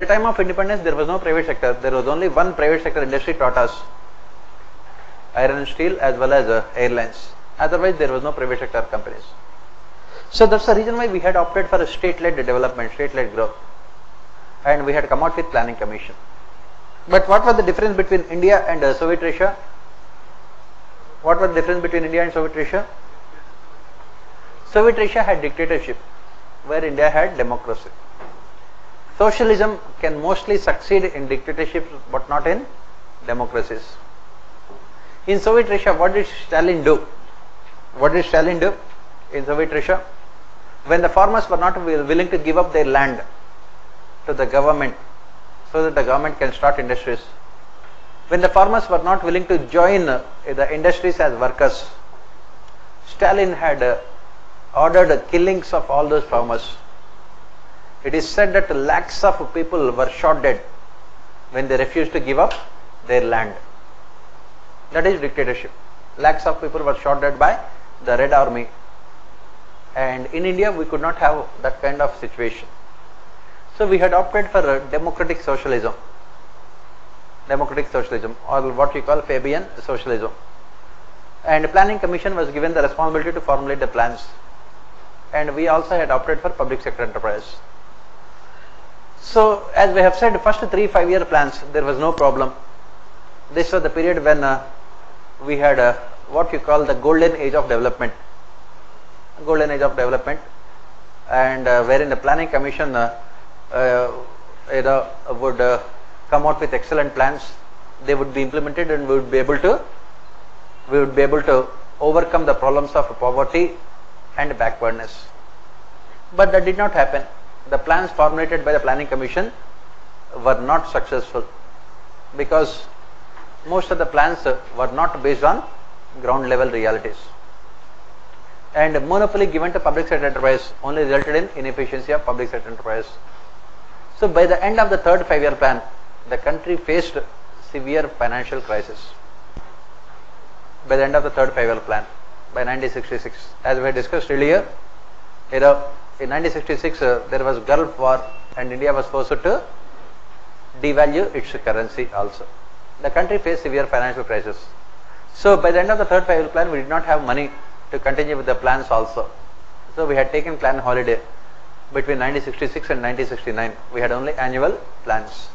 time of independence, there was no private sector. There was only one private sector industry taught us, iron and steel as well as airlines. Otherwise, there was no private sector companies. So that's the reason why we had opted for a state-led development, state-led growth, and we had come out with planning commission. But what was the difference between India and Soviet Russia? What was the difference between India and Soviet Russia? Soviet Russia had dictatorship, where India had democracy. Socialism can mostly succeed in dictatorships, but not in democracies. In Soviet Russia, what did Stalin do? What did Stalin do in Soviet Russia? When the farmers were not willing to give up their land to the government so that the government can start industries, when the farmers were not willing to join the industries as workers, Stalin had ordered killings of all those farmers. It is said that lakhs of people were shot dead when they refused to give up their land. That is dictatorship. Lakhs of people were shot dead by the Red Army. And in India, we could not have that kind of situation. So we had opted for democratic socialism. Democratic socialism, or what we call Fabian socialism. And the planning commission was given the responsibility to formulate the plans. And we also had opted for public sector enterprise. So as we have said, first 3 5-year plans, there was no problem. This was the period when we had what you call the golden age of development. Golden age of development, and wherein the planning commission would come out with excellent plans. They would be implemented, and we would be able to overcome the problems of poverty and backwardness. But that did not happen. The plans formulated by the planning commission were not successful because most of the plans were not based on ground level realities, and monopoly given to public sector enterprise only resulted in inefficiency of public sector enterprise. So by the end of the third 5-year plan, the country faced severe financial crisis. By the end of the third 5-year plan, by 1966, as we had discussed earlier, in 1966 there was Gulf War, and India was forced to devalue its currency also. The country faced severe financial crisis. So by the end of the third 5-year plan, we did not have money to continue with the plans also. So we had taken plan holiday between 1966 and 1969. We had only annual plans.